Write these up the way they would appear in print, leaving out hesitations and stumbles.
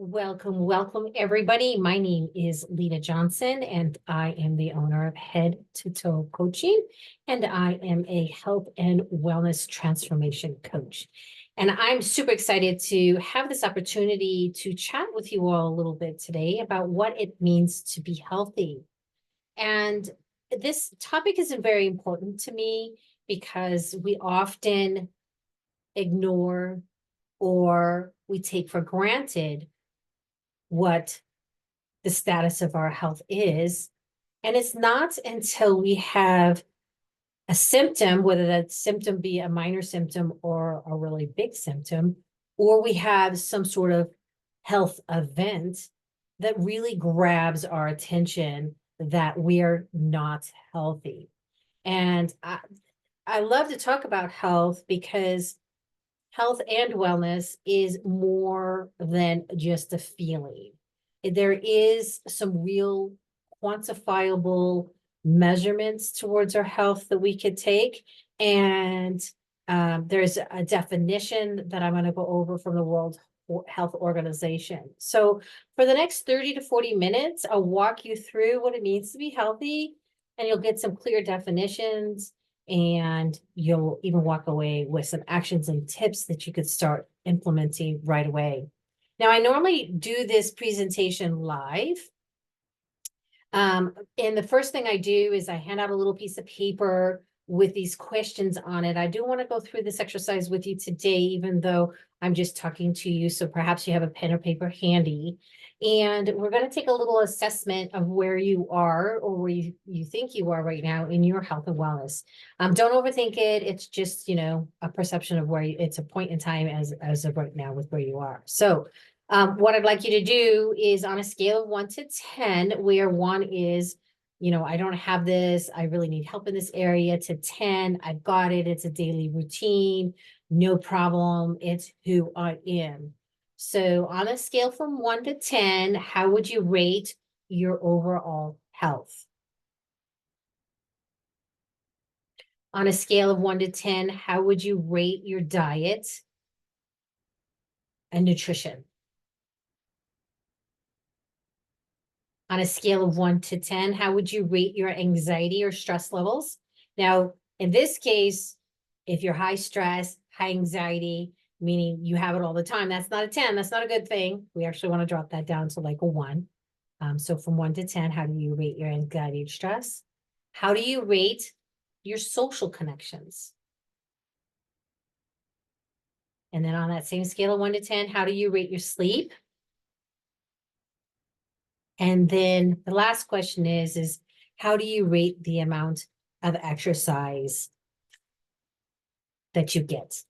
Welcome, welcome, everybody. My name is Lita Johnson, and I am the owner of Head to Toe Coaching, and I am a health and wellness transformation coach. And I'm super excited to have this opportunity to chat with you all a little bit today about what it means to be healthy. And this topic is very important to me because we often ignore or we take for granted what the status of our health is. And it's not until we have a symptom, whether that symptom be a minor symptom or a really big symptom, or we have some sort of health event that really grabs our attention that we're not healthy. And I love to talk about health because health and wellness is more than just a feeling. There is some real quantifiable measurements towards our health that we could take. And there's a definition that I'm going to go over from the World Health Organization. So for the next 30 to 40 minutes, I'll walk you through what it means to be healthy, and you'll get some clear definitions, and you'll even walk away with some actions and tips that you could start implementing right away. Now, I normally do this presentation live. And the first thing I do is I hand out a little piece of paper with these questions on it. I do want to go through this exercise with you today, even though I'm just talking to you. So perhaps you have a pen or paper handy. And we're going to take a little assessment of where you are or where you think you are right now in your health and wellness. Don't overthink it. It's just, a perception of where it's a point in time as of right now with where you are. So what I'd like you to do is on a scale of 1 to 10, where 1 is, I don't have this, I really need help in this area, to 10, I've got it, it's a daily routine, no problem, it's who I am. So on a scale from 1 to 10, how would you rate your overall health? On a scale of 1 to 10, how would you rate your diet and nutrition? On a scale of 1 to 10, how would you rate your anxiety or stress levels? Now, in this case, if you're high stress, high anxiety, meaning you have it all the time, that's not a 10. That's not a good thing. We actually want to drop that down to like a 1. So from 1 to 10, how do you rate your anxiety and stress? How do you rate your social connections? And then on that same scale of 1 to 10, how do you rate your sleep? And then the last question is how do you rate the amount of exercise that you get?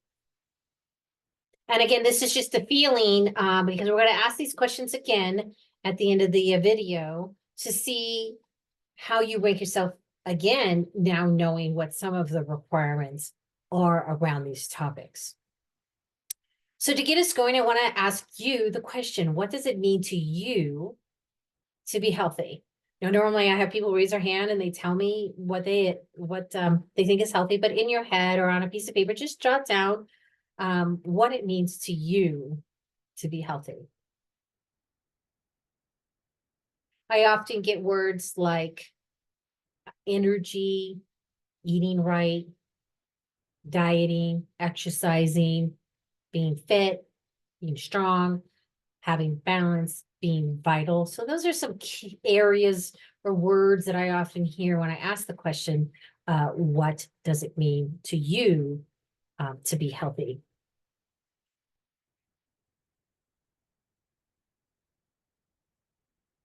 And again, this is just a feeling because we're going to ask these questions again at the end of the video to see how you rank yourself again, now knowing what some of the requirements are around these topics. So to get us going, I want to ask you the question, what does it mean to you to be healthy? Normally I have people raise their hand and they tell me what they think is healthy, but in your head or on a piece of paper, just jot down what it means to you to be healthy. I often get words like energy, eating right, dieting, exercising, being fit, being strong, having balance, being vital. So those are some key areas or words that I often hear when I ask the question, what does it mean to you to be healthy?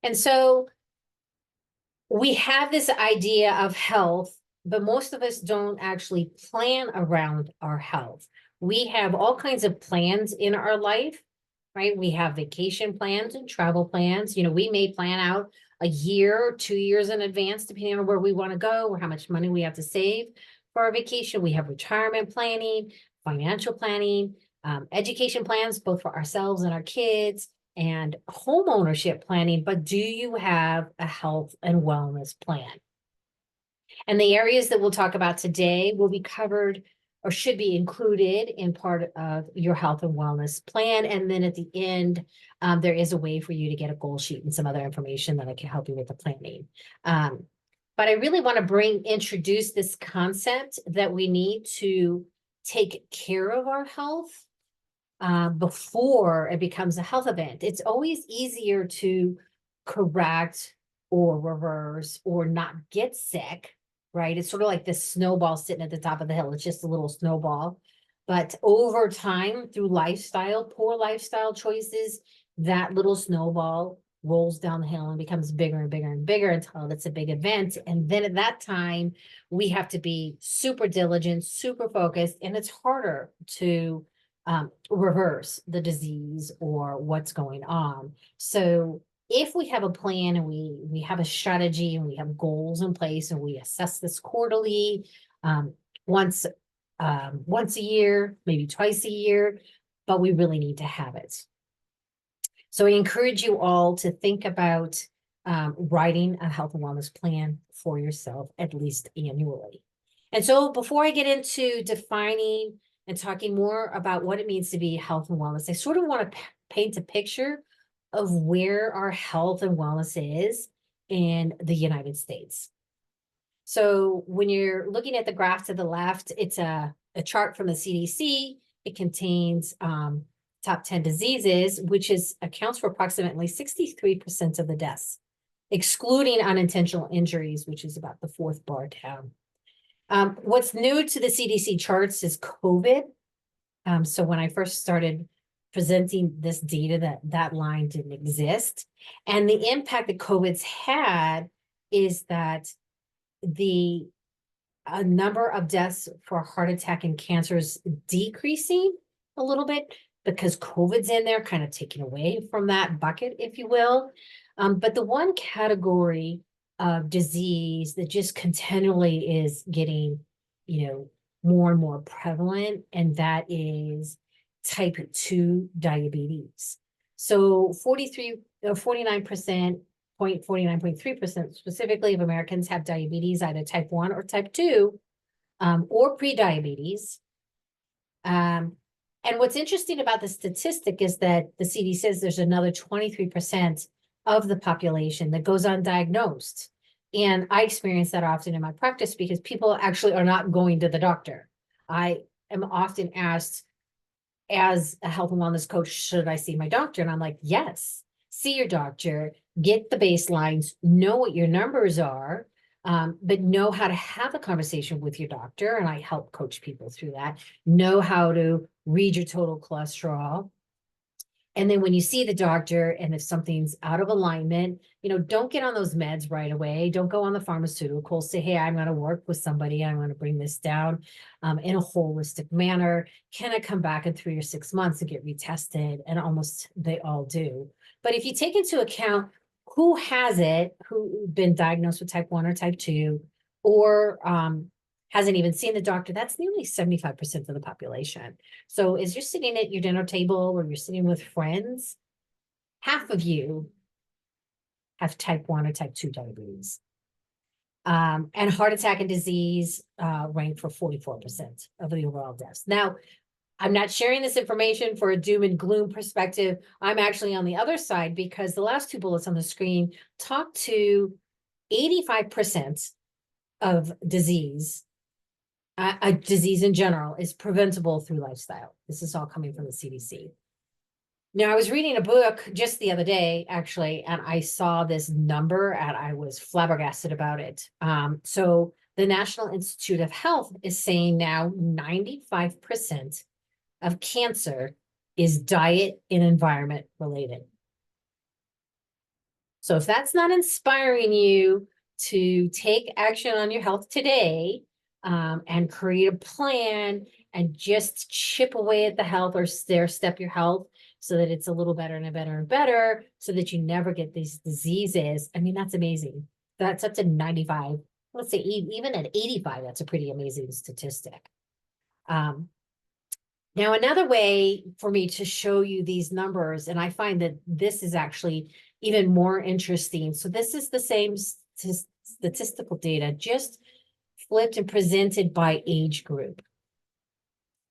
And so we have this idea of health, but most of us don't actually plan around our health. We have all kinds of plans in our life, right? We have vacation plans and travel plans. We may plan out a year or 2 years in advance, depending on where we want to go or how much money we have to save for our vacation. We have retirement planning, financial planning, education plans, both for ourselves and our kids, and home ownership planning. But do you have a health and wellness plan? And the areas that we'll talk about today will be covered or should be included in part of your health and wellness plan. And then at the end, there is a way for you to get a goal sheet and some other information that I can help you with the planning. But I really want to introduce this concept that we need to take care of our health before it becomes a health event. It's always easier to correct or reverse or not get sick, right? It's sort of like this snowball sitting at the top of the hill. It's just a little snowball. But over time, through poor lifestyle choices, that little snowball rolls down the hill and becomes bigger and bigger and bigger until it's a big event. And then at that time, we have to be super diligent, super focused, and it's harder to reverse the disease or what's going on. So if we have a plan and we have a strategy and we have goals in place and we assess this quarterly, once a year, maybe twice a year, but we really need to have it. So I encourage you all to think about writing a health and wellness plan for yourself at least annually. And so before I get into defining and talking more about what it means to be health and wellness, I sort of want to paint a picture of where our health and wellness is in the United States. So when you're looking at the graph to the left, it's a chart from the CDC. It contains top 10 diseases, which accounts for approximately 63% of the deaths, excluding unintentional injuries, which is about the fourth bar down. What's new to the CDC charts is COVID. So when I first started presenting this data, that line didn't exist. And the impact that COVID's had is that the number of deaths for heart attack and cancer is decreasing a little bit because COVID's in there, kind of taking away from that bucket, if you will. But the one category of disease that just continually is getting, more and more prevalent, and that is type 2 diabetes. So 49.3% specifically of Americans have diabetes, either type 1 or type 2, or pre-diabetes. And what's interesting about the statistic is that the CDC says there's another 23% of the population that goes undiagnosed. And I experience that often in my practice because people actually are not going to the doctor. I am often asked, as a health and wellness coach, should I see my doctor? And I'm like, yes, see your doctor, get the baselines, know what your numbers are, but know how to have a conversation with your doctor. And I help coach people through that. Know how to read your total cholesterol. And then when you see the doctor, and if something's out of alignment, don't get on those meds right away. Don't go on the pharmaceuticals. Say, hey, I'm going to work with somebody. I'm going to bring this down in a holistic manner. Can I come back in 3 or 6 months and get retested? And almost they all do. But if you take into account who has it, who's been diagnosed with type 1 or type 2, or hasn't even seen the doctor, that's nearly 75% of the population. So as you're sitting at your dinner table or you're sitting with friends, half of you have type 1 or type 2 diabetes. And heart attack and disease rank for 44% of the overall deaths. Now, I'm not sharing this information for a doom and gloom perspective. I'm actually on the other side because the last two bullets on the screen talk to 85% of disease. A disease in general is preventable through lifestyle. This is all coming from the CDC. Now, I was reading a book just the other day, actually, and I saw this number and I was flabbergasted about it. So the National Institute of Health is saying now 95% of cancer is diet and environment related. So if that's not inspiring you to take action on your health today, and create a plan and just chip away at the health or stair-step your health so that it's a little better and better and better so that you never get these diseases. I mean, that's amazing. That's up to 95. Let's say even at 85, that's a pretty amazing statistic. Now, another way for me to show you these numbers, and I find that this is actually even more interesting. So this is the same statistical data, just flipped and presented by age group.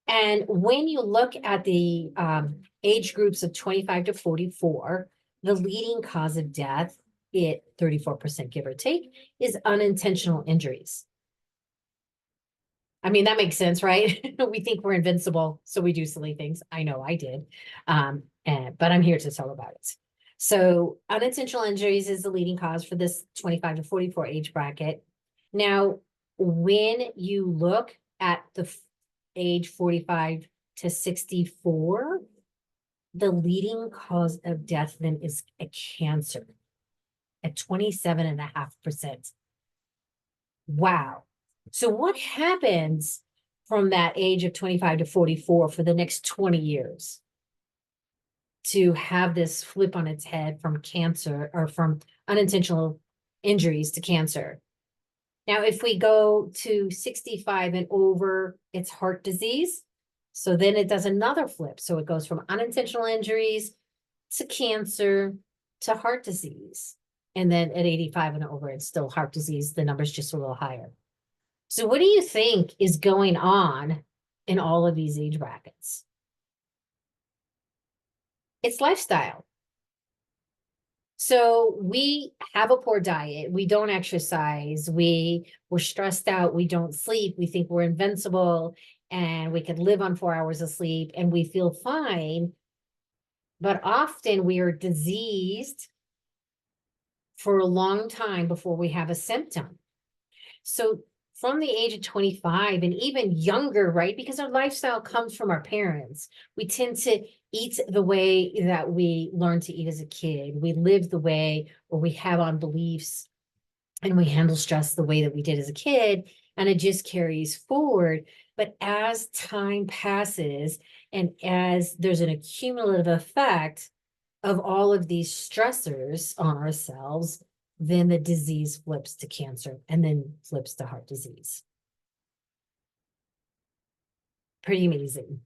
And when you look at the age groups of 25 to 44, the leading cause of death, 34% give or take, is unintentional injuries. I mean, that makes sense, right? We think we're invincible, so we do silly things. I know I did. But I'm here to tell about it. So unintentional injuries is the leading cause for this 25 to 44 age bracket. Now, when you look at the age 45 to 64, the leading cause of death then is a cancer at 27.5%. Wow. So what happens from that age of 25 to 44 for the next 20 years to have this flip on its head from cancer or from unintentional injuries to cancer? Now, if we go to 65 and over, it's heart disease. So then it does another flip. So it goes from unintentional injuries to cancer to heart disease. And then at 85 and over, it's still heart disease. The number's just a little higher. So what do you think is going on in all of these age brackets? It's lifestyle. So we have a poor diet. We don't exercise. We're stressed out. We don't sleep. We think we're invincible and we could live on 4 hours of sleep and we feel fine. But often we are diseased for a long time before we have a symptom. So from the age of 25 and even younger, right? Because our lifestyle comes from our parents. We tend to eat the way that we learned to eat as a kid. We live the way, or we have on beliefs, and we handle stress the way that we did as a kid, and it just carries forward. But as time passes and as there's an accumulative effect of all of these stressors on ourselves, then the disease flips to cancer and then flips to heart disease. Pretty amazing.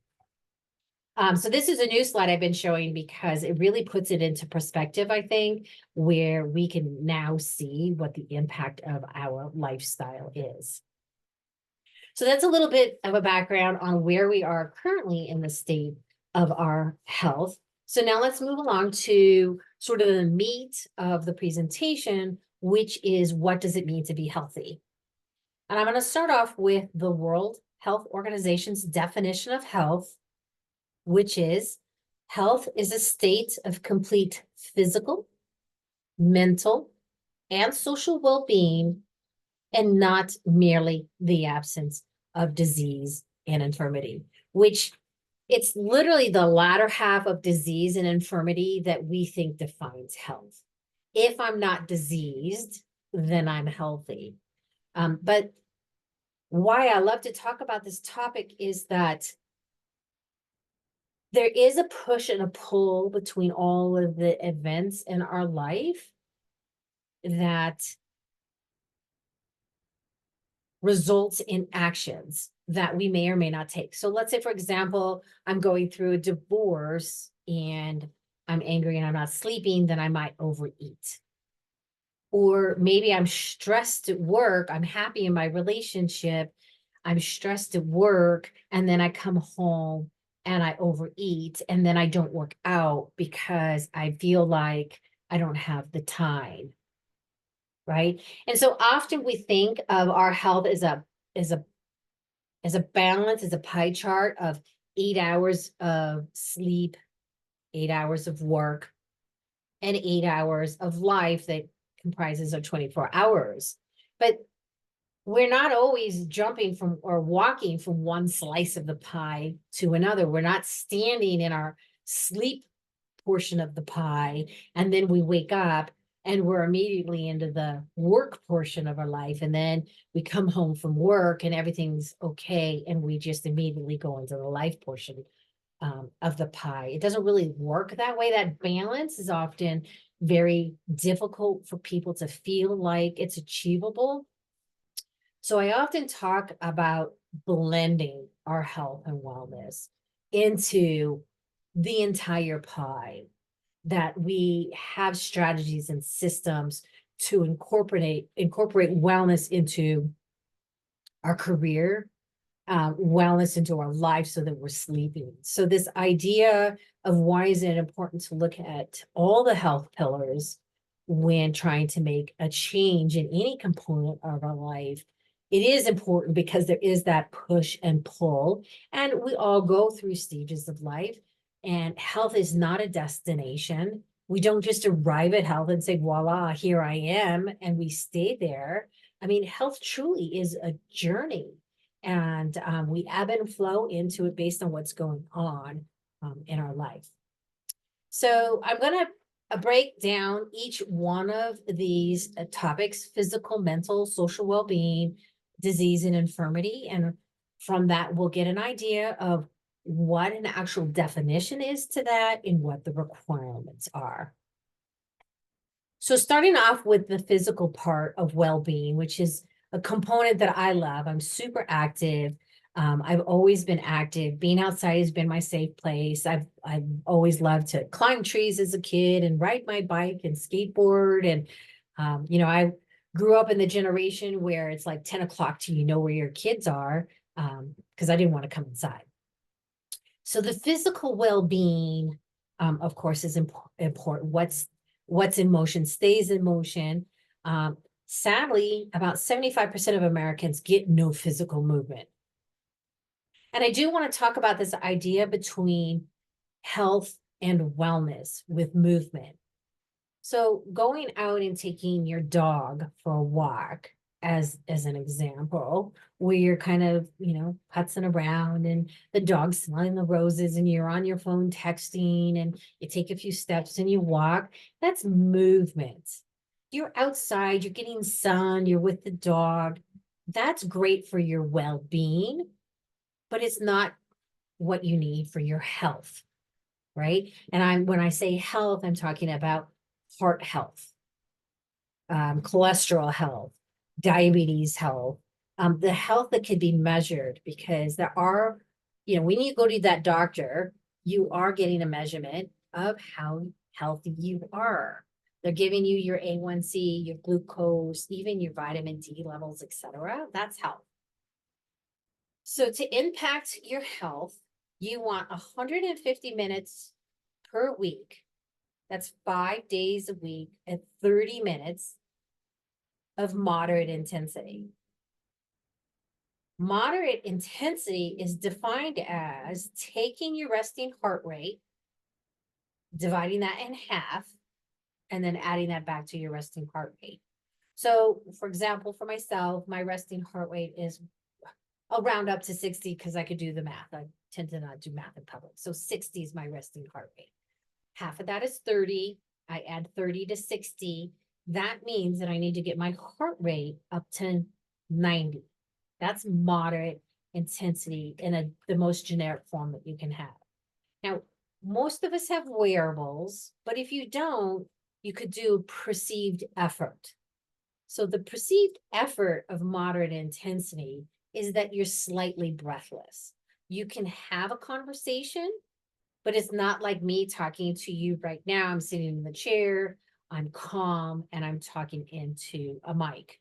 So this is a new slide I've been showing because it really puts it into perspective, I think, where we can now see what the impact of our lifestyle is. So that's a little bit of a background on where we are currently in the state of our health. So now let's move along to sort of the meat of the presentation, which is what does it mean to be healthy? And I'm going to start off with the World Health Organization's definition of health, which is health is a state of complete physical, mental, and social well-being, and not merely the absence of disease and infirmity, which it's literally the latter half of disease and infirmity that we think defines health. If I'm not diseased, then I'm healthy. But why I love to talk about this topic is that there is a push and a pull between all of the events in our life that results in actions that we may or may not take. So let's say, for example, I'm going through a divorce and I'm angry and I'm not sleeping, then I might overeat. Or maybe I'm stressed at work, I'm happy in my relationship, I'm stressed at work, and then I come home and I overeat, and then I don't work out because I feel like I don't have the time, right? And so often we think of our health as a balance, as a pie chart of 8 hours of sleep, 8 hours of work, and 8 hours of life that comprises of 24 hours. But we're not always jumping from or walking from one slice of the pie to another. We're not standing in our sleep portion of the pie, and then we wake up and we're immediately into the work portion of our life. And then we come home from work and everything's okay, and we just immediately go into the life portion of the pie. It doesn't really work that way. That balance is often very difficult for people to feel like it's achievable. So I often talk about blending our health and wellness into the entire pie, that we have strategies and systems to incorporate wellness into our career, wellness into our life so that we're sleeping. So this idea of why is it important to look at all the health pillars when trying to make a change in any component of our life, it is important because there is that push and pull, and we all go through stages of life, and health is not a destination. We don't just arrive at health and say, voila, here I am, and we stay there. I mean, health truly is a journey, and we ebb and flow into it based on what's going on in our life. So I'm going to break down each one of these topics: physical, mental, social well-being, disease, and infirmity. And from that, we'll get an idea of what an actual definition is to that and what the requirements are. So starting off with the physical part of well-being, which is a component that I love. I'm super active. I've always been active. Being outside has been my safe place. I've always loved to climb trees as a kid and ride my bike and skateboard. And I grew up in the generation where it's like 10 o'clock till you know where your kids are, because I didn't want to come inside. So the physical well-being, of course, is important. What's in motion stays in motion. Sadly, about 75% of Americans get no physical movement. And I do want to talk about this idea between health and wellness with movement. So going out and taking your dog for a walk, as an example, where you're kind of, putzing around and the dog's smelling the roses and you're on your phone texting and you take a few steps and you walk, that's movement. You're outside, you're getting sun, you're with the dog. That's great for your well-being, but it's not what you need for your health, right? And when I say health, I'm talking about heart health, cholesterol health, diabetes health, the health that can be measured, because there are, when you go to that doctor, you are getting a measurement of how healthy you are. They're giving you your A1C, your glucose, even your vitamin D levels, etc. That's health. So to impact your health, you want 150 minutes per week. That's 5 days a week at 30 minutes of moderate intensity. Moderate intensity is defined as taking your resting heart rate, dividing that in half, and then adding that back to your resting heart rate. So, for example, for myself, my resting heart rate is, I'll round up to 60 because I could do the math. I tend to not do math in public. So 60 is my resting heart rate. Half of that is 30. I add 30 to 60. That means that I need to get my heart rate up to 90. That's moderate intensity in the most generic form that you can have. Now, most of us have wearables, but if you don't, you could do perceived effort. So the perceived effort of moderate intensity is that you're slightly breathless. You can have a conversation, but it's not like me talking to you right now. I'm sitting in the chair, I'm calm, and I'm talking into a mic.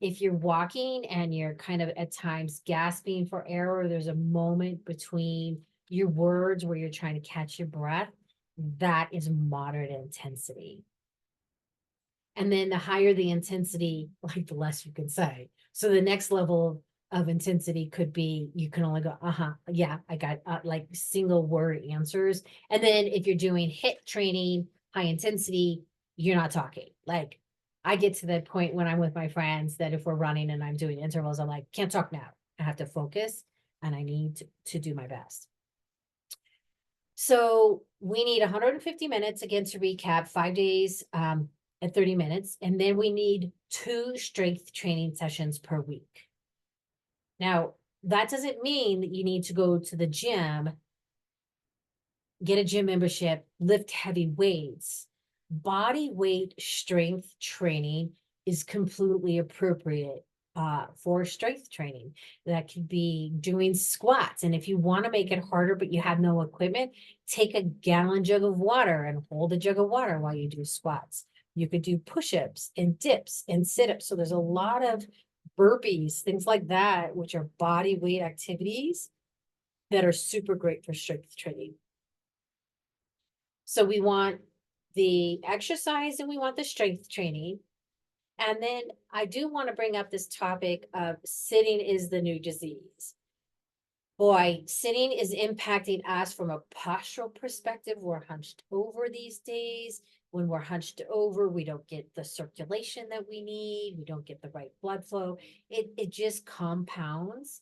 If you're walking and you're kind of at times gasping for air, or there's a moment between your words where you're trying to catch your breath, that is moderate intensity. And then the higher the intensity, like the less you can say. So the next level of intensity could be, you can only go, yeah, I got like single word answers. And then if you're doing HIIT training, high intensity, you're not talking. Like I get to the point when I'm with my friends that if we're running and I'm doing intervals, I'm like, can't talk now. I have to focus and I need to do my best. So we need 150 minutes, again, to recap, 5 days at 30 minutes. And then we need 2 strength training sessions per week. Now, that doesn't mean that you need to go to the gym, get a gym membership, lift heavy weights. Body weight strength training is completely appropriate for strength training. That could be doing squats. And if you want to make it harder, but you have no equipment, take a gallon jug of water and hold a jug of water while you do squats. You could do push-ups and dips and sit-ups. So there's a lot of burpees, things like that, which are body weight activities that are super great for strength training. So we want the exercise and we want the strength training. And then I do want to bring up this topic of sitting is the new disease. Boy, sitting is impacting us from a postural perspective. We're hunched over these days. When we're hunched over, we don't get the circulation that we need. We don't get the right blood flow. It just compounds.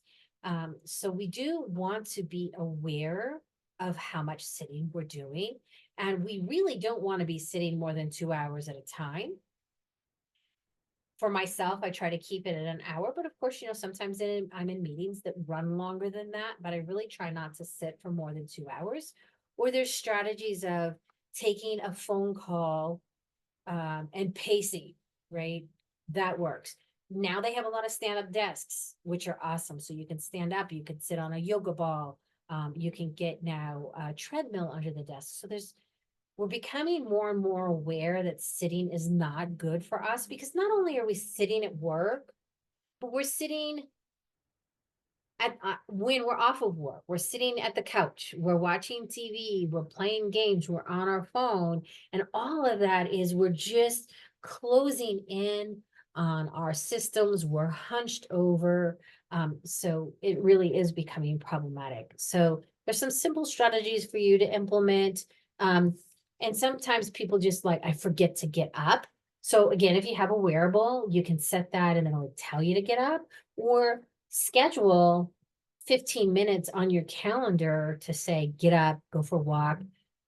So we do want to be aware of how much sitting we're doing. And we really don't want to be sitting more than 2 hours at a time. For myself, I try to keep it at an hour, but of course, sometimes I'm in meetings that run longer than that, but I really try not to sit for more than 2 hours. Or there's strategies of taking a phone call and pacing, right? That works. Now they have a lot of stand-up desks, which are awesome. So you can stand up, you can sit on a yoga ball, you can get now a treadmill under the desk. So we're becoming more and more aware that sitting is not good for us, because not only are we sitting at work, but we're sitting at when we're off of work, we're sitting at the couch, we're watching TV, we're playing games, we're on our phone, and all of that is we're just closing in on our systems. We're hunched over. So it really is becoming problematic. So there's some simple strategies for you to implement. And sometimes people just I forget to get up. So again, if you have a wearable, you can set that and then it'll tell you to get up, or schedule 15 minutes on your calendar to say, get up, go for a walk,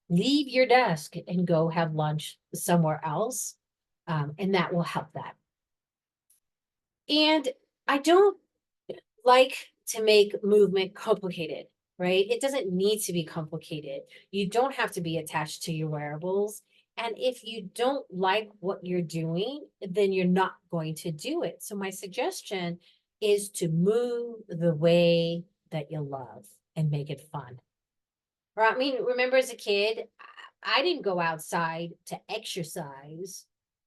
leave your desk and go have lunch somewhere else. And that will help that. And I don't like to make movement complicated, right? It doesn't need to be complicated. You don't have to be attached to your wearables. And if you don't like what you're doing, then you're not going to do it. So my suggestion is to move the way that you love and make it fun. Or I mean, remember as a kid, I didn't go outside to exercise.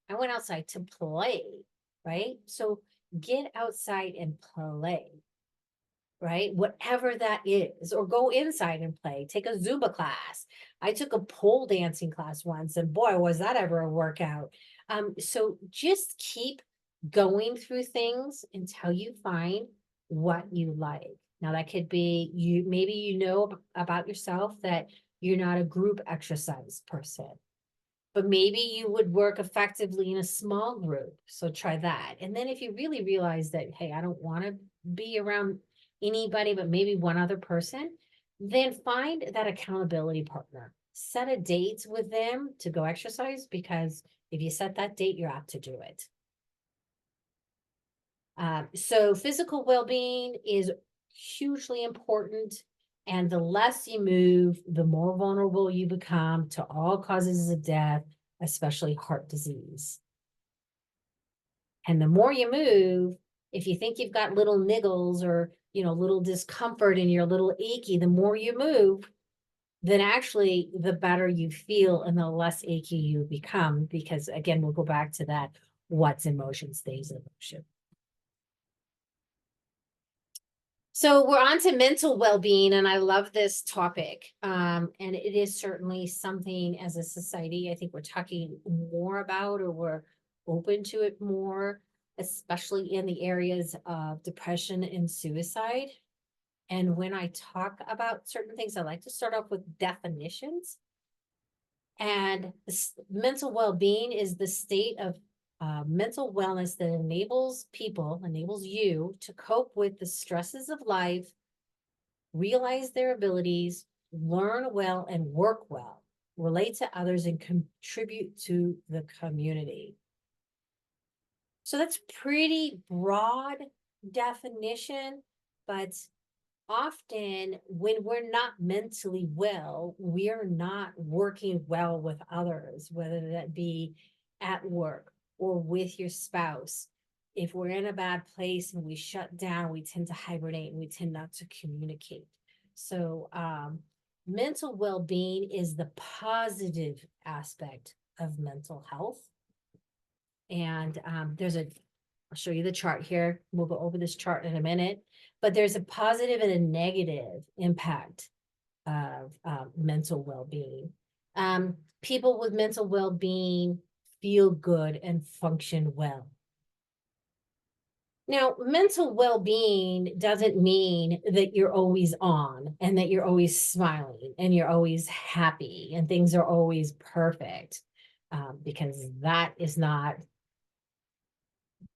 I went outside to play, right? So get outside and play, right? Whatever that is, or go inside and play, take a Zumba class. I took a pole dancing class once, and boy, was that ever a workout. So just keep going through things until you find what you like. Now that could be maybe about yourself that you're not a group exercise person, but maybe you would work effectively in a small group. So try that. And then if you really realize that, hey, I don't want to be around anybody but maybe one other person, then find that accountability partner. Set a date with them to go exercise, because if you set that date, you're apt to do it. So physical well-being is hugely important. And the less you move, the more vulnerable you become to all causes of death, especially heart disease. And the more you move, if you think you've got little niggles or, little discomfort and you're a little achy, the more you move, then actually the better you feel and the less achy you become. Because again, we'll go back to that, what's in motion stays in motion. So we're on to mental well-being, and I love this topic. And it is certainly something as a society, I think we're talking more about, or we're open to it more, especially in the areas of depression and suicide. And when I talk about certain things, I like to start off with definitions. And mental well-being is the state of mental wellness that enables you to cope with the stresses of life, realize their abilities, learn well and work well, relate to others, and contribute to the community. So that's pretty broad definition, but often when we're not mentally well, we're not working well with others, whether that be at work or with your spouse. If we're in a bad place and we shut down, we tend to hibernate and we tend not to communicate. So mental well-being is the positive aspect of mental health. And there's a I'll show you the chart here. We'll go over this chart in a minute, but there's a positive and a negative impact of mental well-being. People with mental well-being feel good and function well. Now, mental well-being doesn't mean that you're always on and that you're always smiling and you're always happy and things are always perfect, because that is not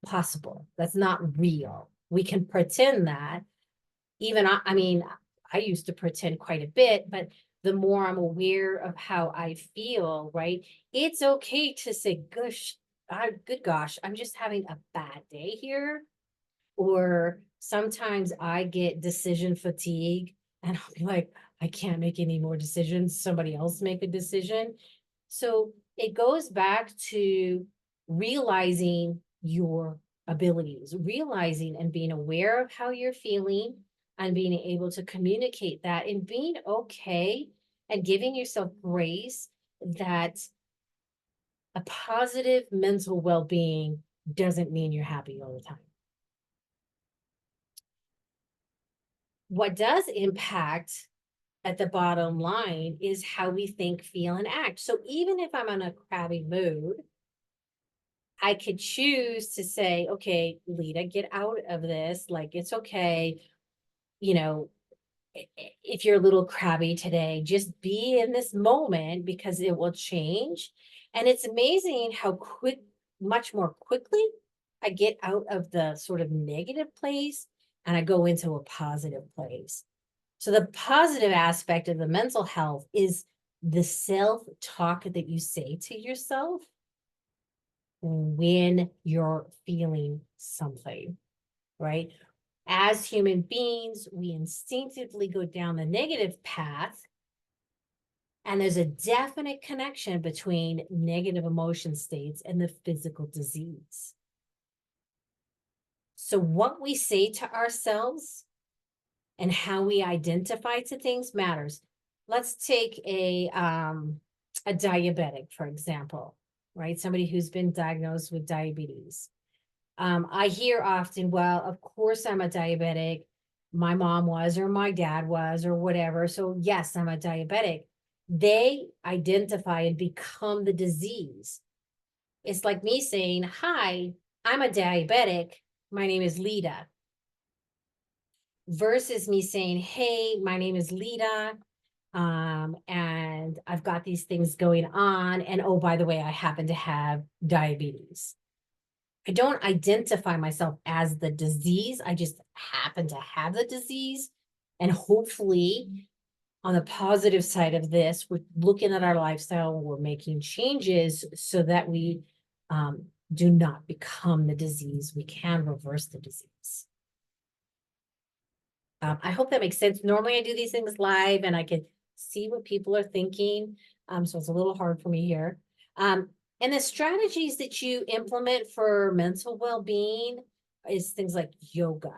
possible. That's not real. We can pretend that. Even I mean, I used to pretend quite a bit, but the more I'm aware of how I feel, right? It's okay to say, gosh, good gosh, I'm just having a bad day here. Or sometimes I get decision fatigue and I'll be like, I can't make any more decisions. Somebody else make a decision. So it goes back to realizing your abilities, realizing and being aware of how you're feeling and being able to communicate that and being okay and giving yourself grace that a positive mental well-being doesn't mean you're happy all the time. What does impact at the bottom line is how we think, feel, and act. So even if I'm in a crabby mood, I could choose to say, okay, Lita, get out of this. Like, it's okay. You know, if you're a little crabby today, just be in this moment because it will change. And it's amazing how much more quickly I get out of the sort of negative place and I go into a positive place. So the positive aspect of the mental health is the self-talk that you say to yourself when you're feeling something, right? As human beings, we instinctively go down the negative path, and there's a definite connection between negative emotion states and the physical disease. So what we say to ourselves and how we identify to things matters. Let's take a diabetic, for example, right? Somebody who's been diagnosed with diabetes. I hear often, well, of course I'm a diabetic. My mom was, or my dad was, or whatever. So yes, I'm a diabetic. They identify and become the disease. It's like me saying, hi, I'm a diabetic. My name is Lita. Versus me saying, hey, my name is Lita. And I've got these things going on. And oh, by the way, I happen to have diabetes. I don't identify myself as the disease. I just happen to have the disease. And hopefully, on the positive side of this, we're looking at our lifestyle, we're making changes so that we do not become the disease. We can reverse the disease. I hope that makes sense. Normally I do these things live and I can see what people are thinking. So it's a little hard for me here. And the strategies that you implement for mental well-being is things like yoga,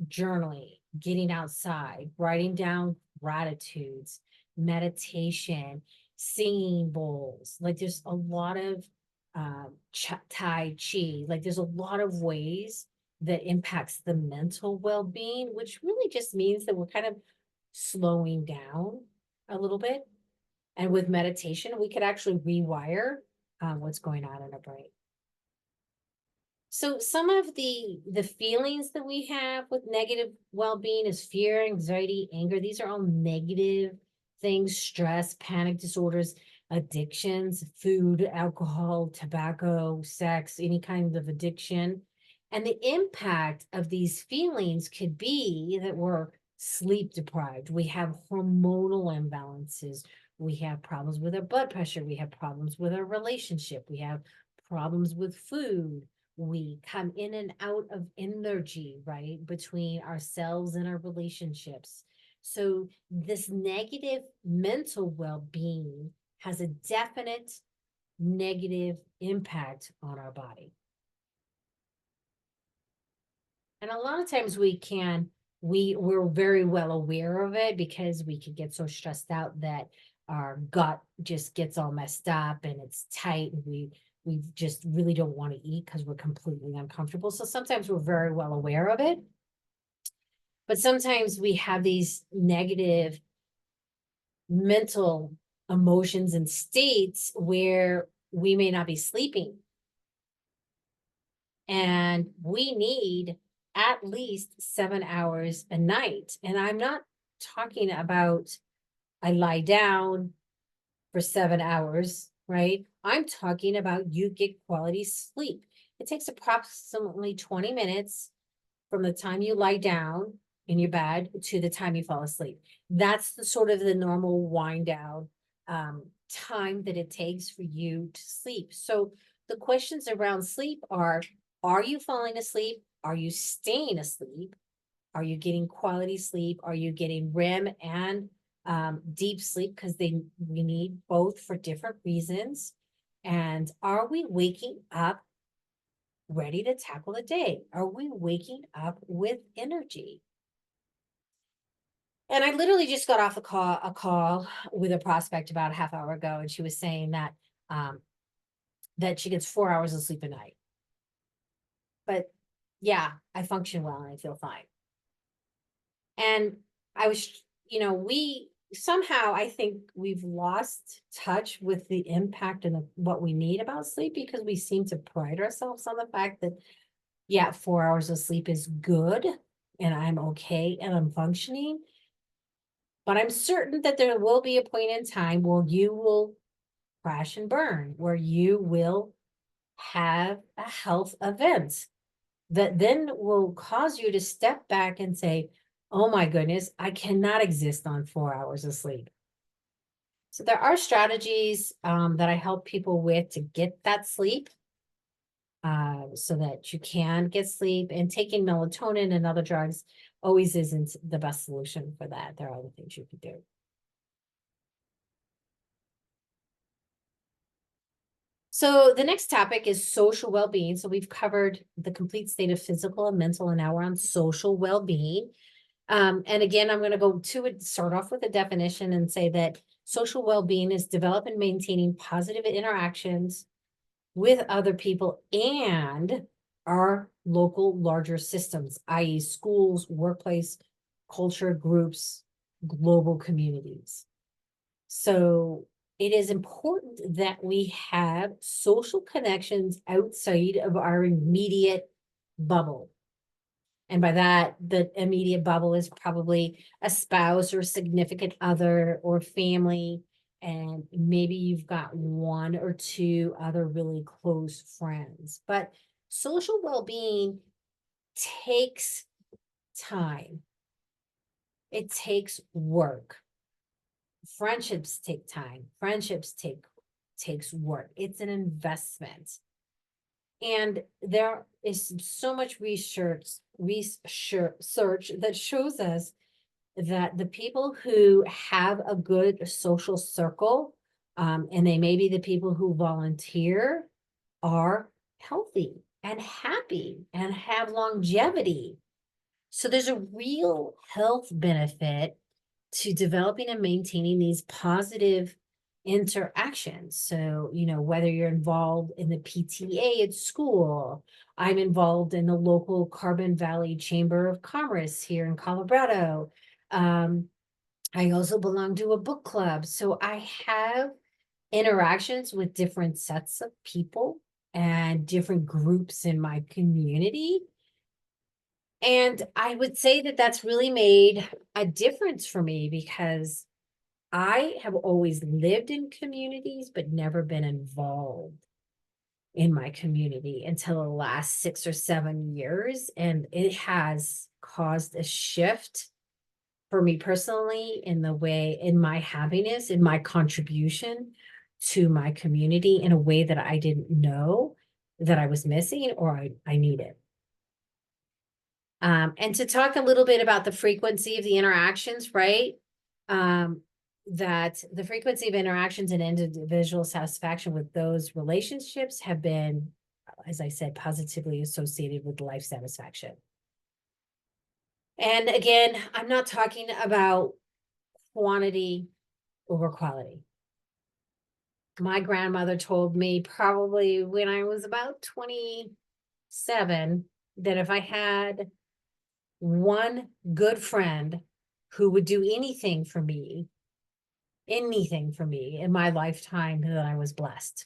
journaling, getting outside, writing down gratitudes, meditation, singing bowls. Like there's a lot of Tai Chi. Like there's a lot of ways that impacts the mental well-being, which really just means that we're kind of slowing down a little bit. And with meditation, we could actually rewire what's going on in our brain. So some of the feelings that we have with negative well-being is fear, anxiety, anger. These are all negative things: stress, panic disorders, addictions, food, alcohol, tobacco, sex, any kind of addiction. And the impact of these feelings could be that we're sleep deprived. We have hormonal imbalances. We have problems with our blood pressure. We have problems with our relationship. We have problems with food. We come in and out of energy, right, between ourselves and our relationships. So this negative mental well-being has a definite negative impact on our body. And a lot of times we're very well aware of it because we can get so stressed out that our gut just gets all messed up and it's tight. And we just really don't want to eat because we're completely uncomfortable. So sometimes we're very well aware of it. But sometimes we have these negative mental emotions and states where we may not be sleeping. And we need at least 7 hours a night. And I'm not talking about I lie down for 7 hours, right? I'm talking about you get quality sleep. It takes approximately 20 minutes from the time you lie down in your bed to the time you fall asleep. That's the sort of the normal wind down time that it takes for you to sleep. So the questions around sleep are you falling asleep? Are you staying asleep? Are you getting quality sleep? Are you getting REM and deep sleep? Because we need both for different reasons. And are we waking up ready to tackle the day? Are we waking up with energy? And I literally just got off a call with a prospect about a half hour ago, and she was saying um, that she gets 4 hours of sleep a night. But yeah, I function well and I feel fine. And I was, we somehow, I think we've lost touch with the impact and what we need about sleep, because we seem to pride ourselves on the fact that, yeah, 4 hours of sleep is good and I'm okay and I'm functioning. But I'm certain that there will be a point in time where you will crash and burn, where you will have a health event that then will cause you to step back and say, oh my goodness, I cannot exist on 4 hours of sleep. So there are strategies that I help people with to get that sleep, so that you can get sleep. And taking melatonin and other drugs always isn't the best solution for that. There are other things you can do. So the next topic is social well-being. So we've covered the complete state of physical and mental, and now we're on social well-being. And again, I'm going to go to it, start off with a definition and say that social well-being is develop and maintaining positive interactions with other people and our local larger systems, i.e. schools, workplace, culture, groups, global communities. So it is important that we have social connections outside of our immediate bubble. And by that, the immediate bubble is probably a spouse or significant other or family. And maybe you've got one or two other really close friends. But social well-being takes time. It takes work. Friendships take time. Friendships takes work. It's an investment. And there is so much research that shows us that the people who have a good social circle, and they may be the people who volunteer, are healthy and happy and have longevity. So there's a real health benefit to developing and maintaining these positive interactions. So, whether you're involved in the PTA at school, I'm involved in the local Carbon Valley Chamber of Commerce here in Colorado. I also belong to a book club. So I have interactions with different sets of people and different groups in my community. And I would say that that's really made a difference for me, because I have always lived in communities, but never been involved in my community until the last 6 or 7 years. And it has caused a shift for me personally in my happiness, in my contribution to my community in a way that I didn't know that I was missing or I needed. And to talk a little bit about the frequency of the interactions, right? That the frequency of interactions and individual satisfaction with those relationships have been, as I said, positively associated with life satisfaction. And again, I'm not talking about quantity over quality. my grandmother told me probably when I was about 27 that if I had one good friend who would do anything for me in my lifetime, that I was blessed.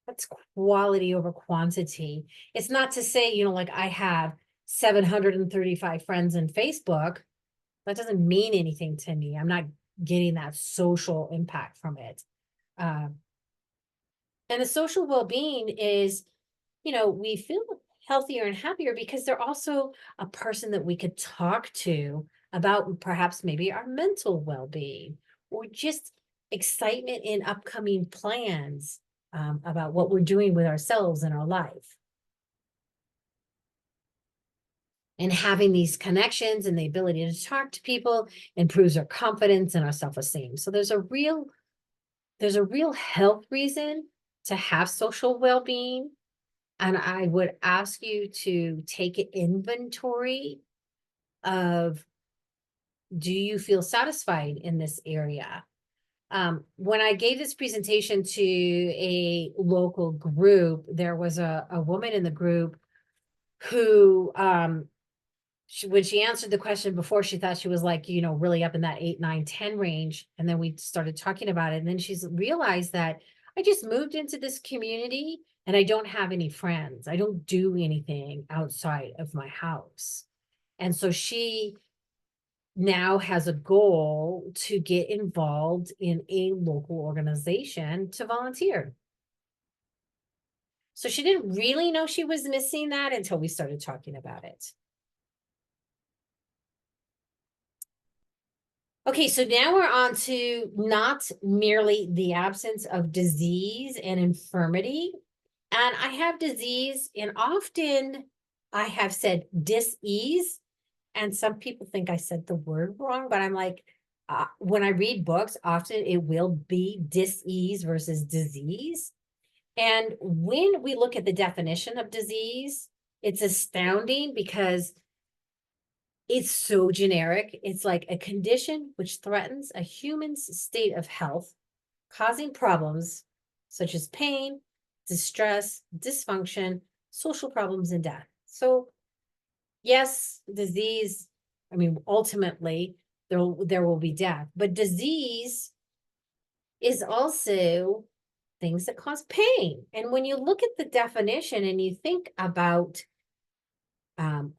That's quality over quantity. It's not to say, like I have 735 friends in Facebook. That doesn't mean anything to me. I'm not getting that social impact from it. Uh, and the social well-being is, we feel healthier and happier because they're also a person that we could talk to about perhaps maybe our mental well-being or just excitement in upcoming plans, about what we're doing with ourselves in our life. And having these connections and the ability to talk to people improves our confidence and our self-esteem. So there's a real health reason to have social well-being. And I would ask you to take an inventory of, do you feel satisfied in this area? When I gave this presentation to a local group, there was a woman in the group who, when she answered the question before, she thought she was like, really up in that 8, 9, 10 range. And then we started talking about it. And then she's realized that I just moved into this community and I don't have any friends. I don't do anything outside of my house. And so she now has a goal to get involved in a local organization to volunteer. So she didn't really know she was missing that until we started talking about it. Okay, so now we're on to not merely the absence of disease and infirmity. And I have disease, and often I have said dis-ease, and some people think I said the word wrong, but I'm like, when I read books, often it will be dis-ease versus disease. And when we look at the definition of disease, it's astounding because it's so generic. It's like a condition which threatens a human's state of health, causing problems such as pain, distress, dysfunction, social problems, and death. So, yes, disease, I mean, ultimately, there will be death, but disease is also things that cause pain. And when you look at the definition and you think about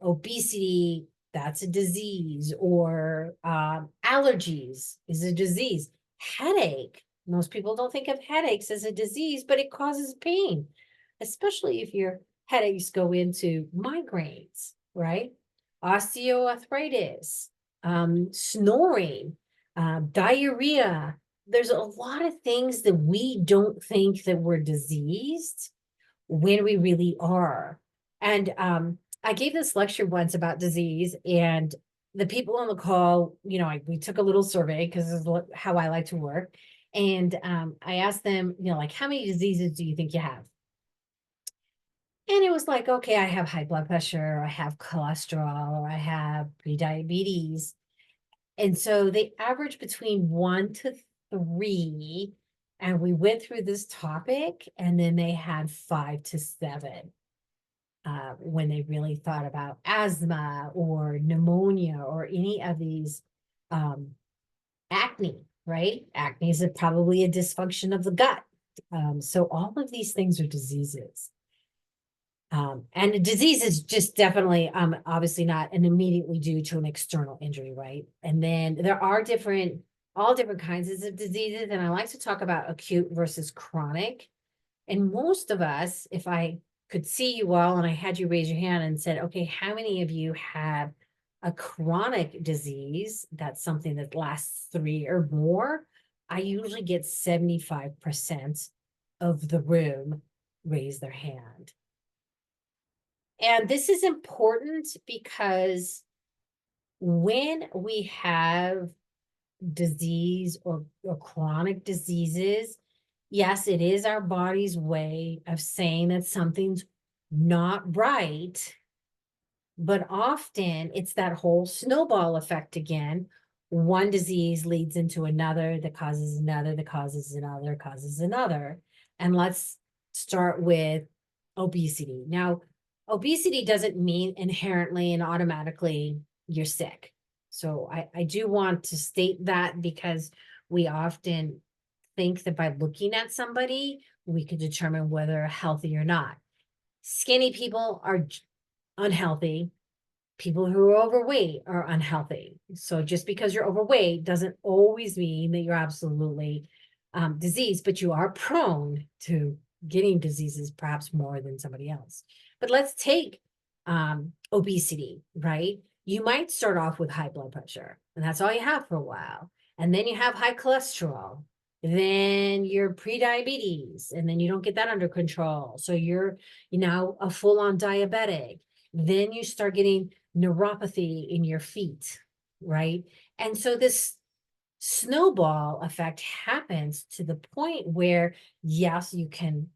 obesity, that's a disease, or allergies is a disease. Headache, most people don't think of headaches as a disease, but it causes pain, especially if your headaches go into migraines, right? Osteoarthritis, snoring, diarrhea. There's a lot of things that we don't think that we're diseased when we really are. And I gave this lecture once about disease, and the people on the call, we took a little survey because this is how I like to work. And I asked them, like, how many diseases do you think you have? And it was like, okay, I have high blood pressure, I have cholesterol, or I have prediabetes. And so they average between 1 to 3. And we went through this topic, and then they had 5 to 7. When they really thought about asthma or pneumonia or any of these, acne, right? Acne is probably a dysfunction of the gut. So all of these things are diseases. And a disease is just definitely, obviously not an immediately due to an external injury, right? And then there are all different kinds of diseases. And I like to talk about acute versus chronic. And most of us, if I could see you all and I had you raise your hand and said, okay, how many of you have a chronic disease? That's something that lasts 3 or more. I usually get 75% of the room raise their hand. And this is important because when we have disease or chronic diseases, yes, it is our body's way of saying that something's not right, but often it's that whole snowball effect again, one disease leads into another that causes another, that causes another, causes another. And let's start with obesity. Now, obesity doesn't mean inherently and automatically you're sick. So I do want to state that, because we often think that by looking at somebody, we can determine whether they're healthy or not. Skinny people are unhealthy. People who are overweight are unhealthy. So just because you're overweight doesn't always mean that you're absolutely diseased, but you are prone to getting diseases perhaps more than somebody else. But let's take obesity, right? You might start off with high blood pressure, and that's all you have for a while. And then you have high cholesterol. Then you're pre-diabetes, and then you don't get that under control. So you're, a full-on diabetic. Then you start getting neuropathy in your feet, right? And so this snowball effect happens to the point where, yes, you can,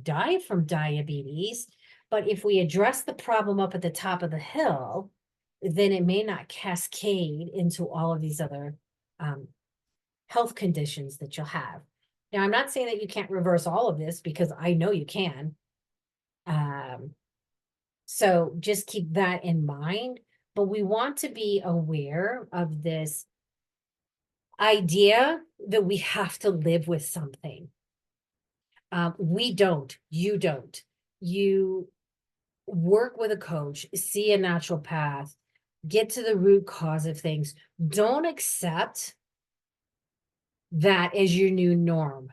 die from diabetes, but if we address the problem up at the top of the hill, then it may not cascade into all of these other health conditions that you'll have. Now, I'm not saying that you can't reverse all of this, because I know you can. So just keep that in mind. But we want to be aware of this idea that we have to live with something. We don't, you don't. You work with a coach, see a naturopath, get to the root cause of things. Don't accept that as your new norm.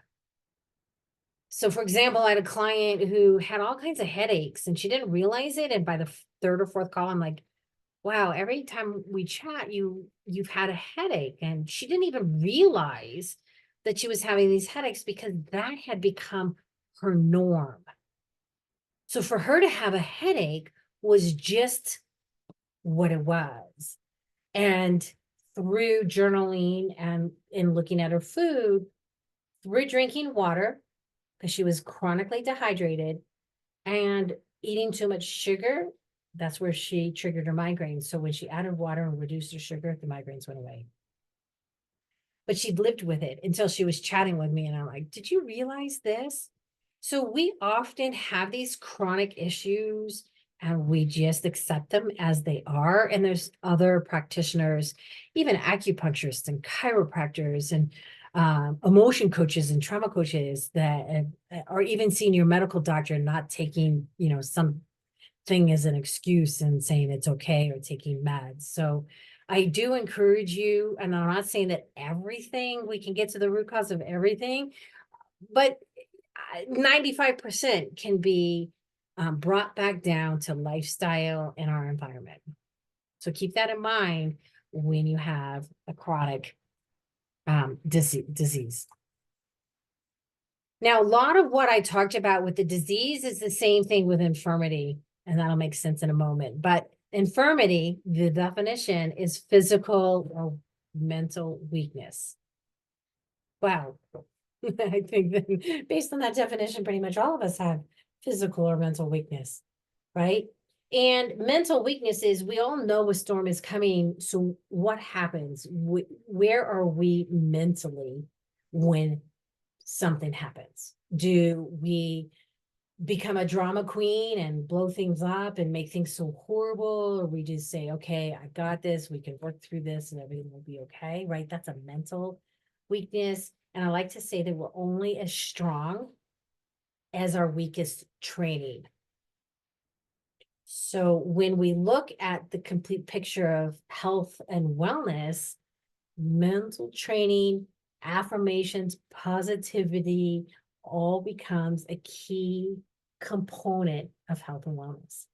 So for example, I had a client who had all kinds of headaches and she didn't realize it. And by the third or fourth call, I'm like, wow, every time we chat, you've had a headache. And she didn't even realize that she was having these headaches, because that had become her norm. So for her to have a headache was just what it was. And through journaling and in looking at her food, through drinking water, because she was chronically dehydrated, and eating too much sugar, that's where she triggered her migraines. So when she added water and reduced her sugar, the migraines went away. But she'd lived with it until she was chatting with me, and I'm like, did you realize this? So we often have these chronic issues and we just accept them as they are. And there's other practitioners, even acupuncturists and chiropractors and emotion coaches and trauma coaches that are even seeing your medical doctor, not taking, some thing as an excuse and saying it's okay, or taking meds. So I do encourage you, and I'm not saying that everything, we can get to the root cause of everything, but 95% can be brought back down to lifestyle and our environment. So keep that in mind when you have a chronic disease. Now, a lot of what I talked about with the disease is the same thing with infirmity, and that'll make sense in a moment. But infirmity, the definition is physical or mental weakness. Wow. I think that based on that definition, pretty much all of us have physical or mental weakness, right? And mental weakness is, we all know a storm is coming. So what happens? Where are we mentally when something happens? Do we become a drama queen and blow things up and make things so horrible? Or we just say, okay, I got this, we can work through this and everything will be okay, right? That's a mental weakness. And I like to say that we're only as strong as our weakest training. So when we look at the complete picture of health and wellness, mental training, affirmations, positivity, all becomes a key component of health and wellness.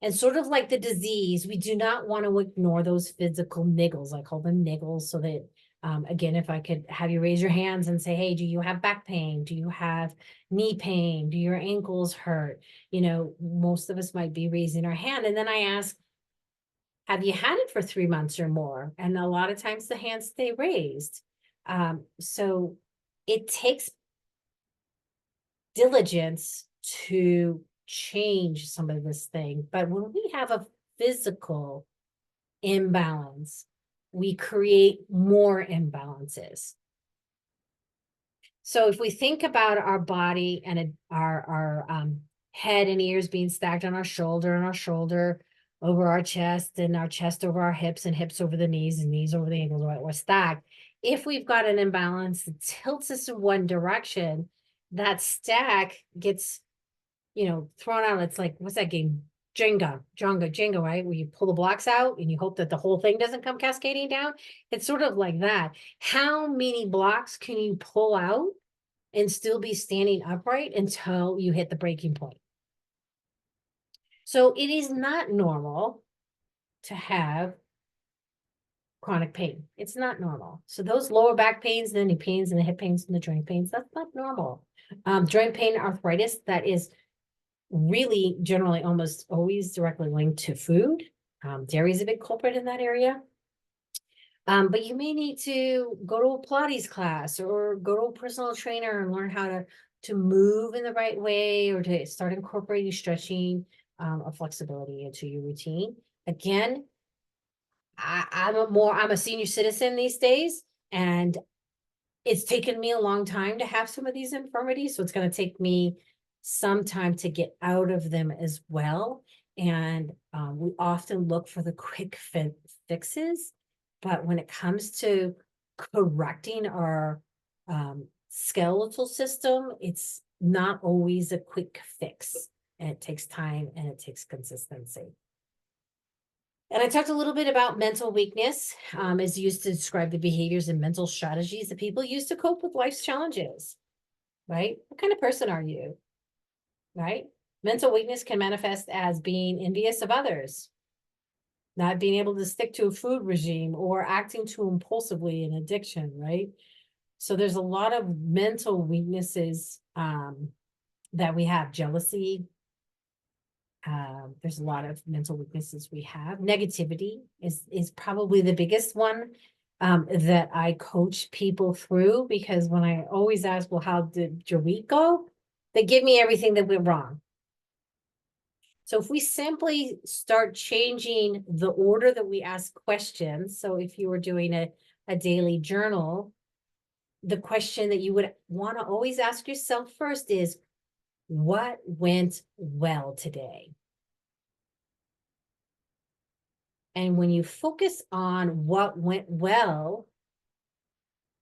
And sort of like the disease, we do not want to ignore those physical niggles. I call them niggles, so that, again, if I could have you raise your hands and say, hey, do you have back pain? Do you have knee pain? Do your ankles hurt? Most of us might be raising our hand. And then I ask, have you had it for 3 months or more? And a lot of times the hands stay raised. So it takes diligence to change some of this thing. But when we have a physical imbalance, we create more imbalances. So if we think about our body and our head and ears being stacked on our shoulder, and our shoulder over our chest, and our chest over our hips, and hips over the knees, and knees over the ankles, or stacked. If we've got an imbalance that tilts us in one direction, that stack gets, thrown out. It's like, what's that game? Jenga, right? Where you pull the blocks out and you hope that the whole thing doesn't come cascading down. It's sort of like that. How many blocks can you pull out and still be standing upright until you hit the breaking point? So it is not normal to have chronic pain. It's not normal. So those lower back pains, the knee pains, and the hip pains, and the joint pains, that's not normal. Joint pain, arthritis, that is really generally almost always directly linked to food. Dairy is a big culprit in that area. But you may need to go to a Pilates class or go to a personal trainer and learn how to move in the right way, or to start incorporating stretching or flexibility into your routine. Again, I'm a senior citizen these days, and it's taken me a long time to have some of these infirmities. So it's going to take me some time to get out of them as well. And we often look for the quick fixes. But when it comes to correcting our skeletal system, it's not always a quick fix. And it takes time and it takes consistency. And I talked a little bit about mental weakness as used to describe the behaviors and mental strategies that people use to cope with life's challenges, right? What kind of person are you, right? Mental weakness can manifest as being envious of others, not being able to stick to a food regime, or acting too impulsively in addiction, right? So there's a lot of mental weaknesses that we have. Jealousy. There's a lot of mental weaknesses we have. Negativity is probably the biggest one that I coach people through, because when I always ask, well, how did your week go? They give me everything that went wrong. So if we simply start changing the order that we ask questions, so if you were doing a daily journal, the question that you would want to always ask yourself first is, what went well today? And when you focus on what went well,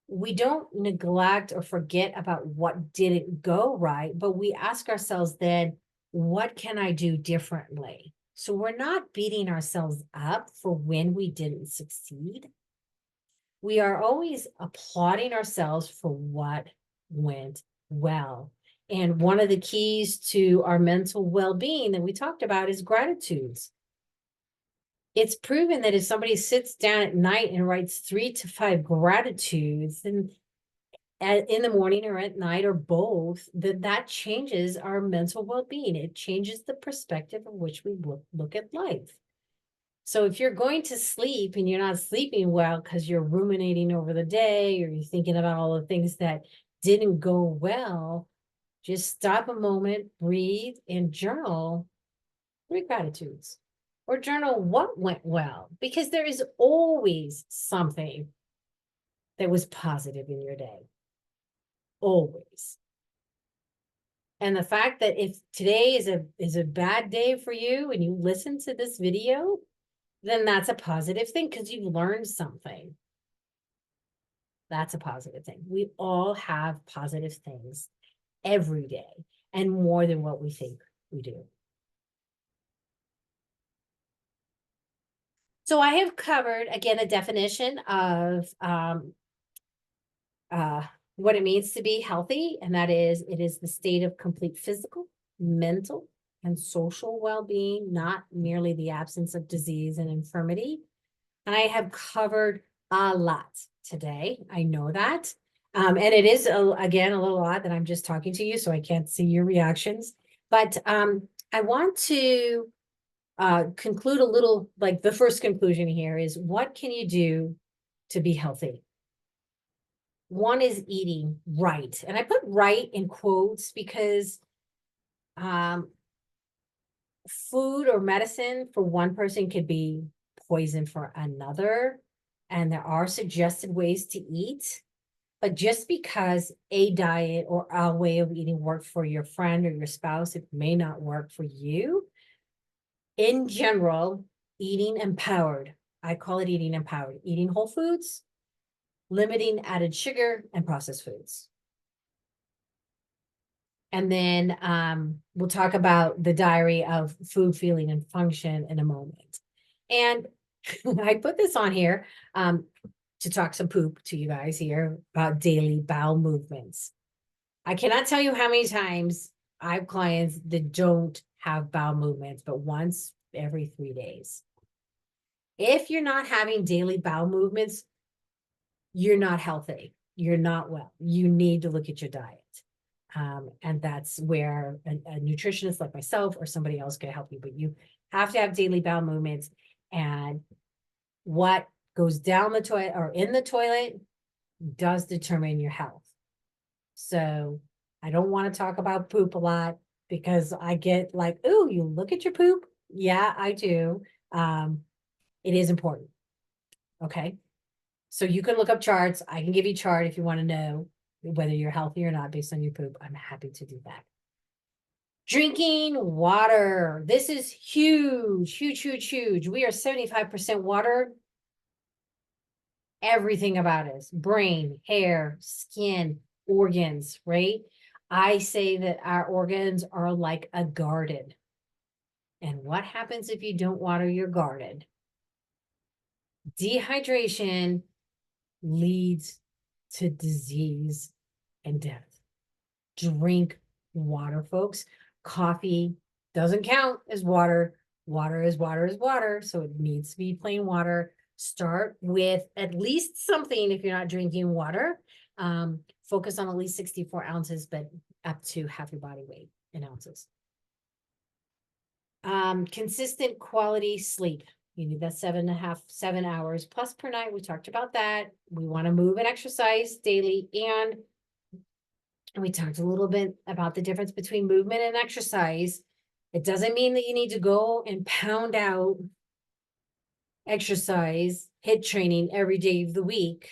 we don't neglect or forget about what didn't go right, but we ask ourselves then, what can I do differently? So we're not beating ourselves up for when we didn't succeed. We are always applauding ourselves for what went well. And one of the keys to our mental well-being that we talked about is gratitudes. It's proven that if somebody sits down at night and writes 3 to 5 gratitudes, and in the morning or at night or both, that changes our mental well-being. It changes the perspective of which we look at life. So if you're going to sleep and you're not sleeping well because you're ruminating over the day, or you're thinking about all the things that didn't go well, just stop a moment, breathe, and journal 3 gratitudes. Or journal what went well, because there is always something that was positive in your day. Always. And the fact that if today is a bad day for you and you listen to this video, then that's a positive thing, because you've learned something. That's a positive thing. We all have positive things every day, and more than what we think we do. So I have covered, again, a definition of what it means to be healthy, and that is, it is the state of complete physical, mental, and social well-being, not merely the absence of disease and infirmity. And I have covered a lot today. I know that. And it is, again, a little odd that I'm just talking to you, so I can't see your reactions. But I want to conclude a little, like the first conclusion here is, what can you do to be healthy? One is eating right. And I put right in quotes because food or medicine for one person could be poison for another. and there are suggested ways to eat. But just because a diet or a way of eating worked for your friend or your spouse, it may not work for you. In general, eating empowered. I call it eating empowered. Eating whole foods, limiting added sugar and processed foods. And then we'll talk about the diary of food, feeling, and function in a moment. And I put this on here to talk some poop to you guys here about daily bowel movements. I cannot tell you how many times I have clients that don't have bowel movements, but once every 3 days. If you're not having daily bowel movements, you're not healthy. You're not well. You need to look at your diet. And that's where a nutritionist like myself or somebody else can help you. But you have to have daily bowel movements. And what goes down the toilet or in the toilet does determine your health. So I don't want to talk about poop a lot because I get like, oh, you look at your poop. Yeah, I do. It is important. Okay. So you can look up charts. I can give you a chart if you want to know whether you're healthy or not based on your poop. I'm happy to do that. Drinking water. This is huge, huge, huge, huge. We are 75% water. Everything about us, brain, hair, skin, organs, right? I say that our organs are like a garden. And what happens if you don't water your garden? Dehydration leads to disease and death. Drink water, folks. Coffee doesn't count as water. Water is water is water. So it needs to be plain water. Start with at least something if you're not drinking water. Focus on at least 64 ounces, but up to half your body weight in ounces. Consistent quality sleep. You need that 7 hours plus per night. We talked about that. We want to move and exercise daily. And we talked a little bit about the difference between movement and exercise. It doesn't mean that you need to go and pound out exercise, HIIT training every day of the week.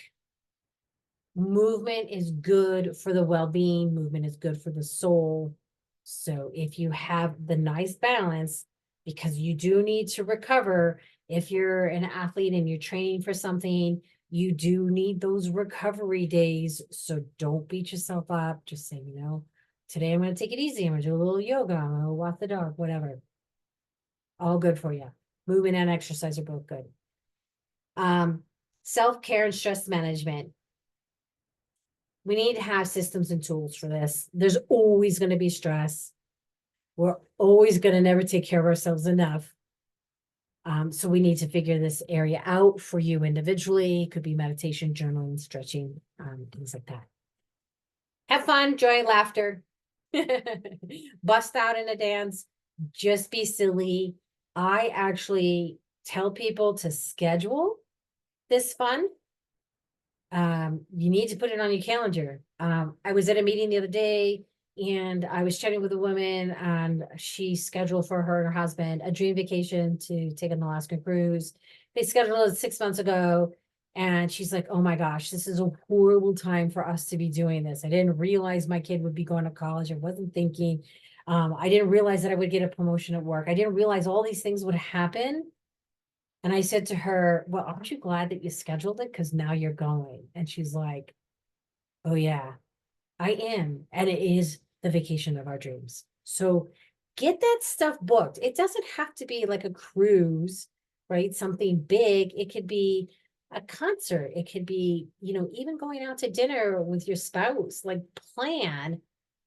Movement is good for the well-being. Movement is good for the soul. So if you have the nice balance, because you do need to recover, if you're an athlete and you're training for something, you do need those recovery days. So don't beat yourself up. Just say, today I'm going to take it easy. I'm going to do a little yoga. I'm going to walk the dog, whatever. All good for you. Movement and exercise are both good. Self-care and stress management. We need to have systems and tools for this. There's always going to be stress. We're always going to never take care of ourselves enough. So we need to figure this area out for you individually. It could be meditation, journaling, stretching, things like that. Have fun, joy, laughter. Bust out in a dance. Just be silly. I actually tell people to schedule this fun. You need to put it on your calendar. I was at a meeting the other day and I was chatting with a woman and she scheduled for her and her husband a dream vacation to take an Alaskan cruise. They scheduled it 6 months ago and she's like, oh my gosh, this is a horrible time for us to be doing this. I didn't realize my kid would be going to college. I wasn't thinking. I didn't realize that I would get a promotion at work. I didn't realize all these things would happen. And I said to her, well, aren't you glad that you scheduled it? Because now you're going. And she's like, oh, yeah, I am. And it is the vacation of our dreams. So get that stuff booked. It doesn't have to be like a cruise, right? Something big. It could be a concert. It could be, even going out to dinner with your spouse, like plan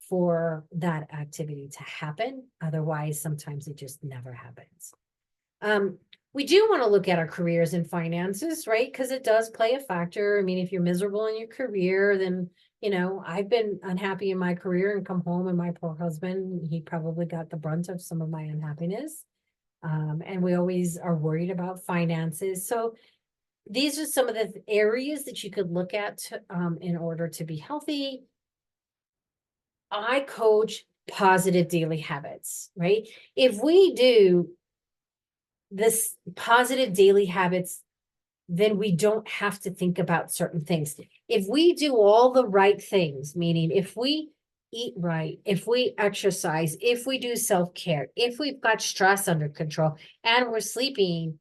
for that activity to happen. Otherwise, sometimes it just never happens. We do want to look at our careers and finances, right? Because it does play a factor. I mean, if you're miserable in your career, then, I've been unhappy in my career and come home and my poor husband, he probably got the brunt of some of my unhappiness. And we always are worried about finances. So these are some of the areas that you could look at in order to be healthy. I coach positive daily habits, right? If we do this positive daily habits then we don't have to think about certain things. If we do all the right things, meaning if we eat right, if we exercise, if we do self-care, if we've got stress under control and we're sleeping,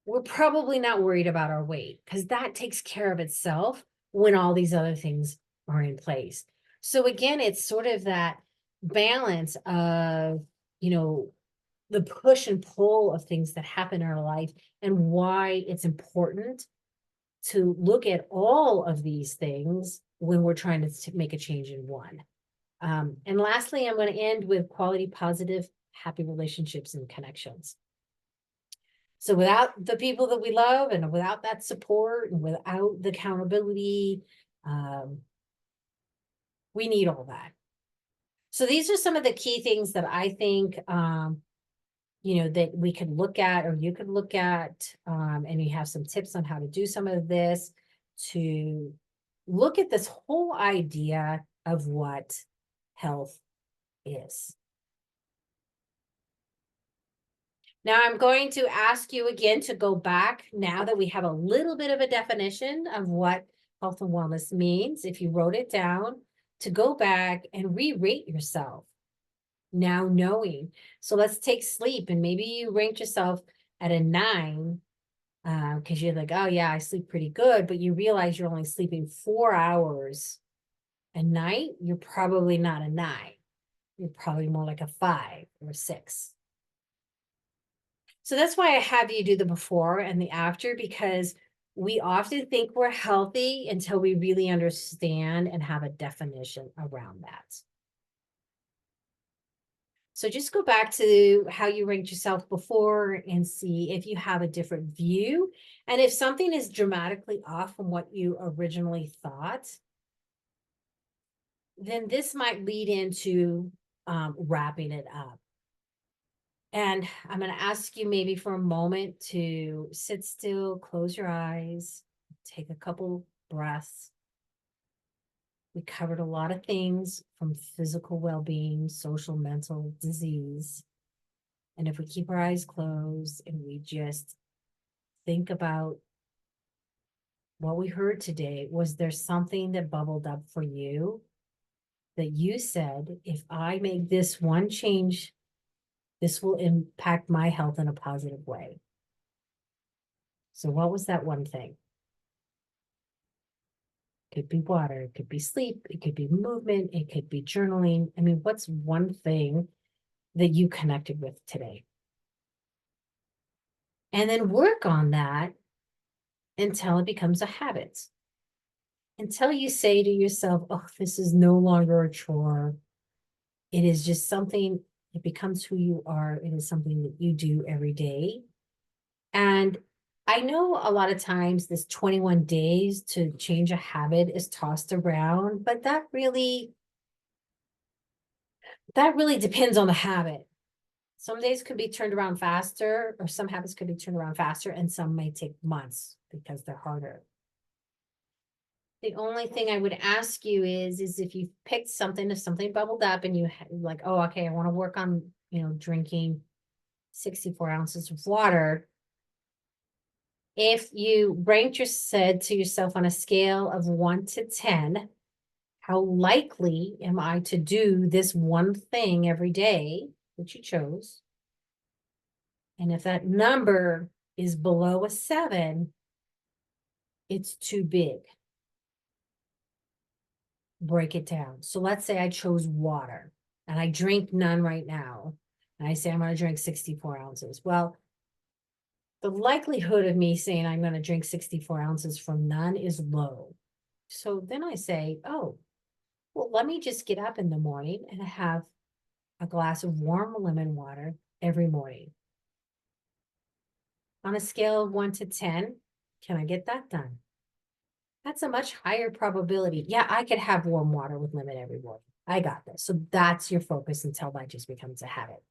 we're probably not worried about our weight because that takes care of itself when all these other things are in place. So again, it's sort of that balance of, you know, the push and pull of things that happen in our life and why it's important to look at all of these things when we're trying to make a change in one. And lastly, I'm going to end with quality, positive, happy relationships and connections. So without the people that we love and without that support and without the accountability, we need all that. So these are some of the key things that I think, you know, that we could look at or you could look at, and you have some tips on how to do some of this to look at this whole idea of what health is. Now I'm going to ask you again to go back now that we have a little bit of a definition of what health and wellness means. If you wrote it down, to go back and re-rate yourself now knowing. So let's take sleep and maybe you ranked yourself at a 9 because you're like, oh yeah, I sleep pretty good, but you realize you're only sleeping 4 hours a night. You're probably not a 9. You're probably more like a 5 or a 6. So that's why I have you do the before and the after, because we often think we're healthy until we really understand and have a definition around that. So just go back to how you ranked yourself before and see if you have a different view. And if something is dramatically off from what you originally thought, then this might lead into wrapping it up. And I'm going to ask you maybe for a moment to sit still, close your eyes, take a couple breaths. We covered a lot of things from physical well-being, social, mental, disease. And if we keep our eyes closed and we just think about what we heard today, was there something that bubbled up for you that you said, if I make this one change, this will impact my health in a positive way? So what was that one thing? It could be water, it could be sleep, it could be movement, it could be journaling. I mean, what's one thing that you connected with today? And then work on that until it becomes a habit. Until you say to yourself, oh, this is no longer a chore. It is just something, it becomes who you are. It is something that you do every day. And I know a lot of times this 21 days to change a habit is tossed around, but that really depends on the habit. Some days could be turned around faster, or some habits could be turned around faster, and some may take months because they're harder. The only thing I would ask you is if you picked something, if something bubbled up and you like, oh, okay, I want to work on, drinking 64 ounces of water. If you said to yourself on a scale of 1 to 10, how likely am I to do this one thing every day that you chose? And if that number is below a 7, it's too big. Break it down. So let's say I chose water and I drink none right now. And I say I'm going to drink 64 ounces. Well, the likelihood of me saying I'm going to drink 64 ounces from none is low. So then I say, oh, well, let me just get up in the morning and have a glass of warm lemon water every morning. On a scale of 1 to 10, can I get that done? That's a much higher probability. Yeah, I could have warm water with lemon every morning. I got this. So that's your focus until that just becomes a habit.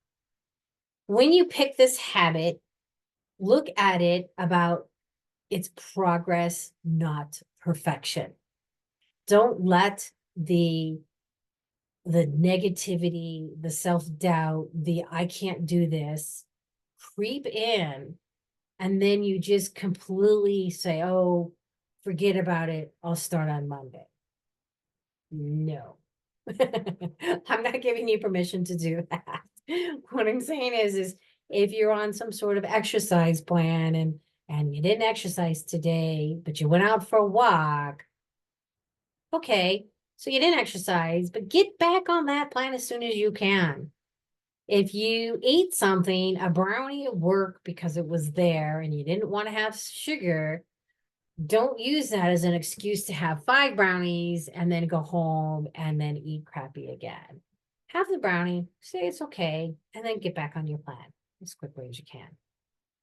When you pick this habit, look at it about its progress, not perfection. Don't let the negativity, the self-doubt, the I can't do this creep in and then you just completely say, oh, forget about it, I'll start on Monday. No. I'm not giving you permission to do that. What I'm saying is if you're on some sort of exercise plan and you didn't exercise today, but you went out for a walk, okay, so you didn't exercise, but get back on that plan as soon as you can. If you ate something, a brownie at work because it was there and you didn't want to have sugar, don't use that as an excuse to have 5 brownies and then go home and then eat crappy again. Have the brownie, say it's okay, and then get back on your plan as quickly as you can.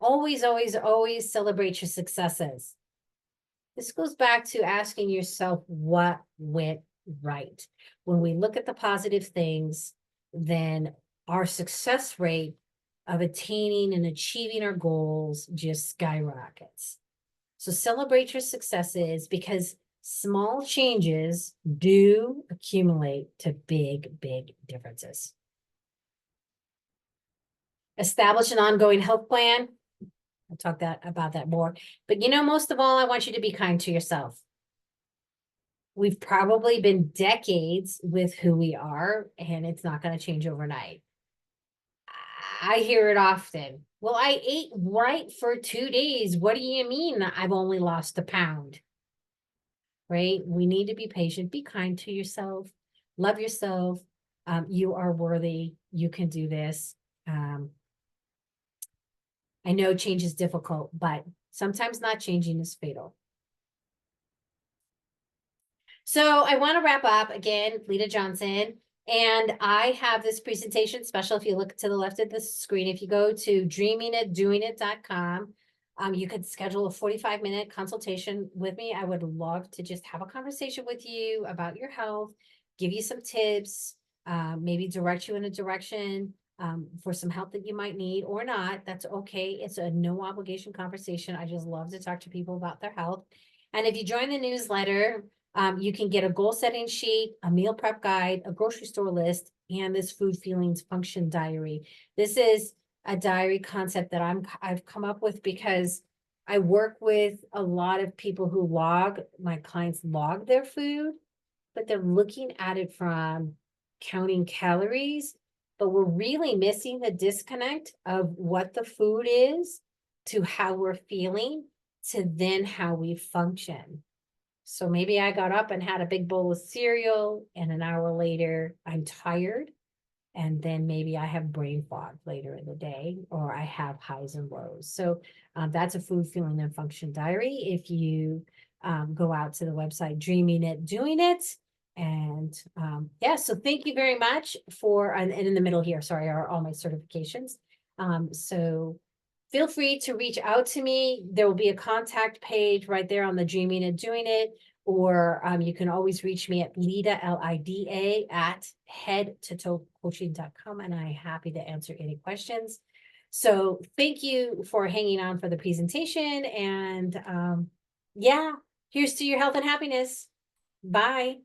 Always, always, always celebrate your successes. This goes back to asking yourself what went right. When we look at the positive things, then our success rate of attaining and achieving our goals just skyrockets. So celebrate your successes because small changes do accumulate to big, big differences. Establish an ongoing health plan. I'll talk about that more. But most of all, I want you to be kind to yourself. We've probably been decades with who we are, and it's not going to change overnight. I hear it often. Well, I ate right for 2 days. What do you mean I've only lost a pound? Right? We need to be patient, be kind to yourself, love yourself. You are worthy. You can do this. I know change is difficult, but sometimes not changing is fatal. So I want to wrap up again, Lita Johnson, and I have this presentation special. If you look to the left of the screen, if you go to dreamingitdoingit.com, you could schedule a 45-minute consultation with me. I would love to just have a conversation with you about your health, give you some tips, maybe direct you in a direction for some help that you might need or not. That's okay. It's a no obligation conversation. I just love to talk to people about their health. And if you join the newsletter, you can get a goal setting sheet, a meal prep guide, a grocery store list, and this food feelings function diary. This is a diary concept that I've come up with because I work with a lot of people who my clients log their food, but they're looking at it from counting calories, but we're really missing the disconnect of what the food is to how we're feeling to then how we function. So maybe I got up and had a big bowl of cereal, and an hour later, I'm tired. And then maybe I have brain fog later in the day, or I have highs and lows. So that's a food, feeling, and function diary. If you go out to the website, Dreaming It, Doing It. And yeah, so thank you very much for, and in the middle here, sorry, are all my certifications. So feel free to reach out to me. There will be a contact page right there on the Dreaming and Doing It, or you can always reach me at Lida, Lida, at headtotoecoaching.com, and I'm happy to answer any questions. So thank you for hanging on for the presentation, and yeah, here's to your health and happiness. Bye.